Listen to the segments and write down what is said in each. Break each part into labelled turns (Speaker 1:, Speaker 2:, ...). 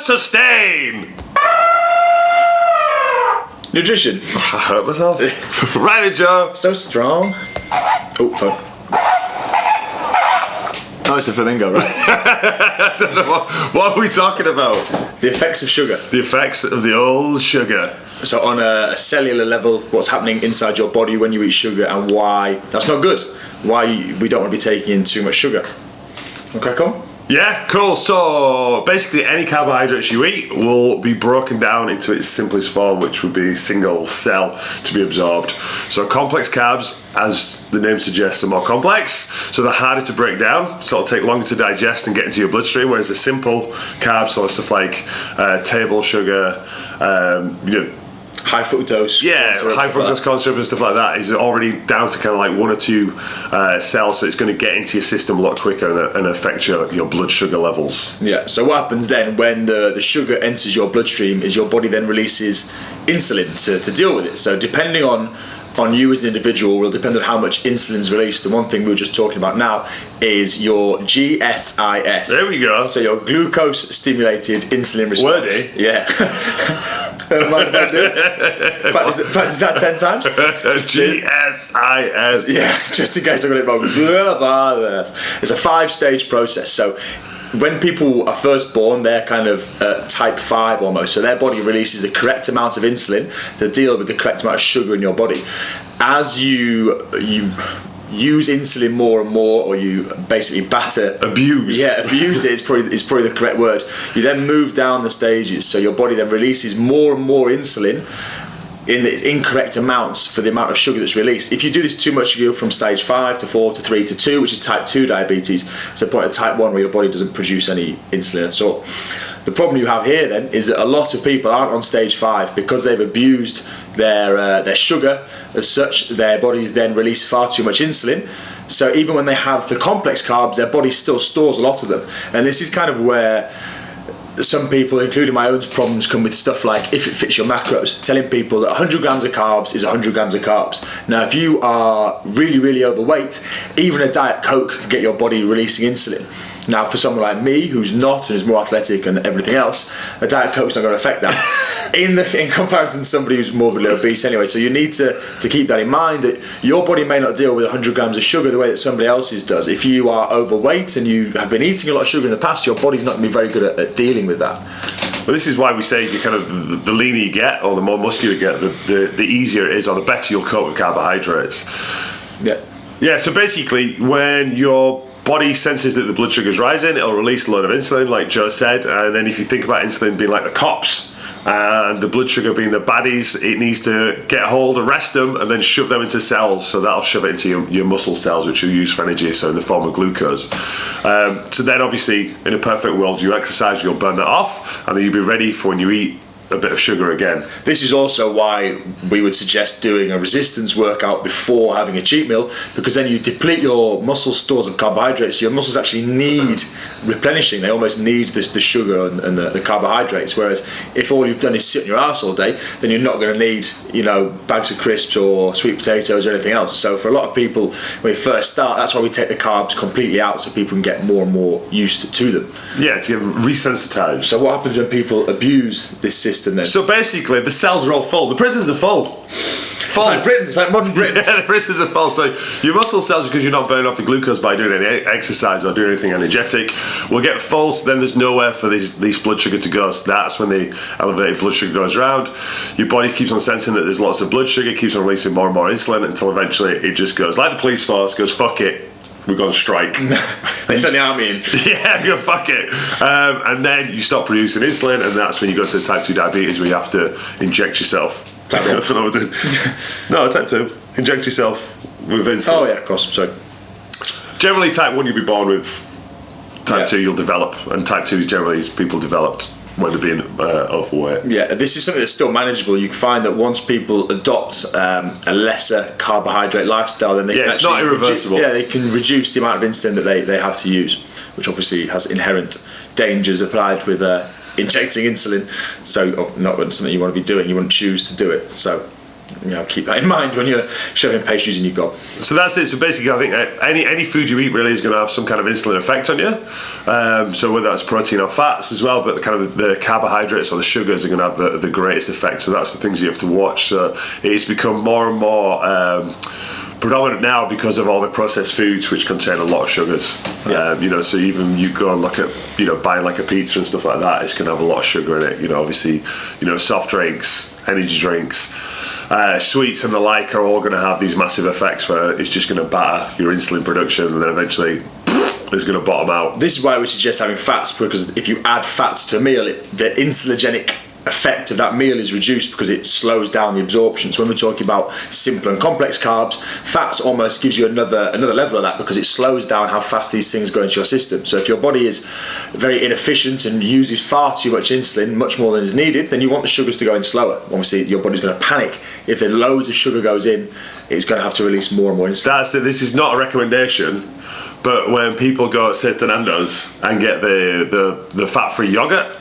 Speaker 1: sustain.
Speaker 2: Nutrition.
Speaker 1: I hurt myself. Right then, Joe.
Speaker 2: So strong. Oh, phone. Oh, it's a flamingo, right?
Speaker 1: I don't know what are we talking about?
Speaker 2: The effects of sugar.
Speaker 1: The effects of the old sugar.
Speaker 2: So on a cellular level, what's happening inside your body when you eat sugar and why that's not good. Why we don't want to be taking in too much sugar. Okay, come.
Speaker 1: Yeah, cool. So basically any carbohydrates you eat will be broken down into its simplest form, which would be single cell to be absorbed. So complex carbs, as the name suggests, are more complex, so they're harder to break down, so it'll take longer to digest and get into your bloodstream, whereas the simple carbs, so stuff like table sugar,
Speaker 2: high fructose.
Speaker 1: Yeah, high fructose corn syrup and stuff like that is already down to kind of like 1 or 2 cells, so it's going to get into your system a lot quicker and affect your blood sugar levels.
Speaker 2: Yeah, so what happens then when the sugar enters your bloodstream is your body then releases insulin to deal with it. So depending on you as an individual will depend on how much insulin is released. The one thing we were just talking about now is your GSIS.
Speaker 1: There we go.
Speaker 2: So your glucose stimulated insulin response.
Speaker 1: Wordy.
Speaker 2: Yeah. Practice that 10 times.
Speaker 1: GSIS.
Speaker 2: Yeah, just in case I got it wrong. It's a 5-stage process. So when people are first born, they're kind of type 5 almost. So their body releases the correct amount of insulin to deal with the correct amount of sugar in your body. As you use insulin more and more, or you basically abuse it is probably the correct word. You then move down the stages, so your body then releases more and more insulin in its incorrect amounts for the amount of sugar that's released. If you do this too much, you go from stage 5 to 4 to 3 to 2, which is type 2 diabetes. It's a point of type 1 where your body doesn't produce any insulin at all. The problem you have here then is that a lot of people aren't on stage 5 because they've abused their sugar. As such, their bodies then release far too much insulin. So even when they have the complex carbs, their body still stores a lot of them. And this is kind of where some people, including my own problems, come with stuff like if it fits your macros, telling people that 100 grams of carbs is 100 grams of carbs. Now, if you are really, really overweight, even a Diet Coke can get your body releasing insulin. Now, for someone like me, who's not and is more athletic and everything else, a Diet Coke's not going to affect that in comparison to somebody who's morbidly obese anyway. So you need to keep that in mind, that your body may not deal with 100 grams of sugar the way that somebody else's does. If you are overweight and you have been eating a lot of sugar in the past, your body's not going to be very good at dealing with that.
Speaker 1: Well, this is why we say you kind of the leaner you get, or the more muscular you get, the easier it is, or the better you'll cope with carbohydrates.
Speaker 2: Yeah.
Speaker 1: Yeah. So basically, when your body senses that the blood sugar's rising, it'll release a load of insulin, like Joe said. And then if you think about insulin being like the cops and the blood sugar being the baddies, it needs to get hold, arrest them, and then shove them into cells. So that'll shove it into your muscle cells, which you use for energy, so in the form of glucose. So then obviously, in a perfect world, you exercise, you'll burn that off, and then you'll be ready for when you eat a bit of sugar again.
Speaker 2: This is also why we would suggest doing a resistance workout before having a cheat meal, because then you deplete your muscle stores of carbohydrates. Your muscles actually need replenishing. They almost need the sugar and the carbohydrates, whereas if all you've done is sit on your ass all day, then you're not going to need bags of crisps or sweet potatoes or anything else. So for a lot of people, when we first start, that's why we take the carbs completely out, so people can get more and more used to them.
Speaker 1: Yeah, to get resensitized.
Speaker 2: So what happens when people abuse this system then?
Speaker 1: So basically, the cells are all full. The prisons are full.
Speaker 2: It's like Britain. It's like modern Britain.
Speaker 1: Yeah, the prisons are full. So your muscle cells, because you're not burning off the glucose by doing any exercise or doing anything energetic, will get full. So then there's nowhere for these blood sugar to go. So that's when the elevated blood sugar goes around. Your body keeps on sensing that there's lots of blood sugar, keeps on releasing more and more insulin until eventually it just goes like the police force, goes fuck it. We're going to strike.
Speaker 2: They send the army in.
Speaker 1: Yeah, go fuck it. And then you stop producing insulin, and that's when you go to type 2 diabetes, where you have to inject yourself.
Speaker 2: Type 1.
Speaker 1: I don't know what I'm doing. No, type 2. Inject yourself with insulin.
Speaker 2: Oh, yeah, of course. Sorry.
Speaker 1: Generally, type 1 you'll be born with. Type 2 you'll develop. And type 2 is generally people developed when they're being overweight.
Speaker 2: Yeah, this is something that's still manageable. You can find that once people adopt a lesser carbohydrate lifestyle, then they can
Speaker 1: it's not irreversible.
Speaker 2: They can reduce the amount of insulin that they have to use, which obviously has inherent dangers applied with injecting insulin. So not something you want to be doing. You wouldn't choose to do it. So keep that in mind when you're shoving pastries in your gob.
Speaker 1: So that's it. So basically, I think any food you eat really is going to have some kind of insulin effect on you. So whether that's protein or fats as well, but the carbohydrates or the sugars are going to have the greatest effect. So that's the things you have to watch. So it's become more and more predominant now because of all the processed foods which contain a lot of sugars. So even you go and look at buying like a pizza and stuff like that, it's going to have a lot of sugar in it. Obviously, soft drinks, energy drinks, sweets and the like are all going to have these massive effects where it's just going to batter your insulin production, and then eventually it's going to bottom out.
Speaker 2: This is why we suggest having fats, because if you add fats to a meal, the insulinogenic effect of that meal is reduced because it slows down the absorption. So when we're talking about simple and complex carbs, fats almost gives you another level of that, because it slows down how fast these things go into your system. So if your body is very inefficient and uses far too much insulin, much more than is needed, then you want the sugars to go in slower. Obviously your body's going to panic if the loads of sugar goes in. It's going to have to release more and more insulin.
Speaker 1: This is not a recommendation, but when people go to Nando's and get the fat-free yogurt,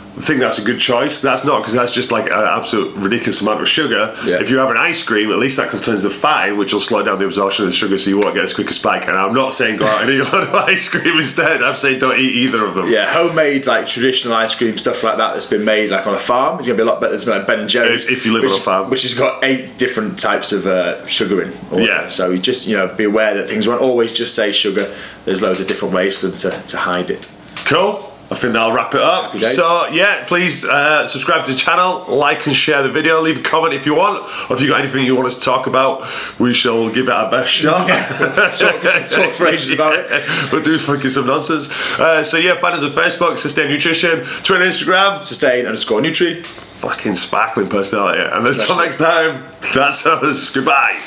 Speaker 1: I think that's a good choice. That's not, because that's just like an absolute ridiculous amount of sugar.
Speaker 2: Yeah.
Speaker 1: If you have an ice cream, at least that contains the fat, which will slow down the absorption of the sugar, so you won't get as quick a spike. And I'm not saying go out and eat a lot of ice cream instead. I'm saying don't eat either of them.
Speaker 2: Yeah, homemade, like traditional ice cream, stuff like that that's been made like on a farm, is going to be a lot better than like Ben and Jerry's.
Speaker 1: If you live on a farm.
Speaker 2: Which has got 8 different types of sugar in.
Speaker 1: Yeah.
Speaker 2: So you just, be aware that things won't always just say sugar. There's loads of different ways for them to hide it.
Speaker 1: Cool. I think that'll wrap it up. So yeah, please subscribe to the channel, like and share the video, leave a comment if you want, or if you've got anything you want us to talk about, we shall give it our best shot.
Speaker 2: Talk for ages about it.
Speaker 1: We'll do fucking some nonsense. Find us on Facebook, Sustain Nutrition, Twitter, Instagram,
Speaker 2: Sustain_Nutri.
Speaker 1: fucking sparkling personality. And until next time, that's us. Goodbye.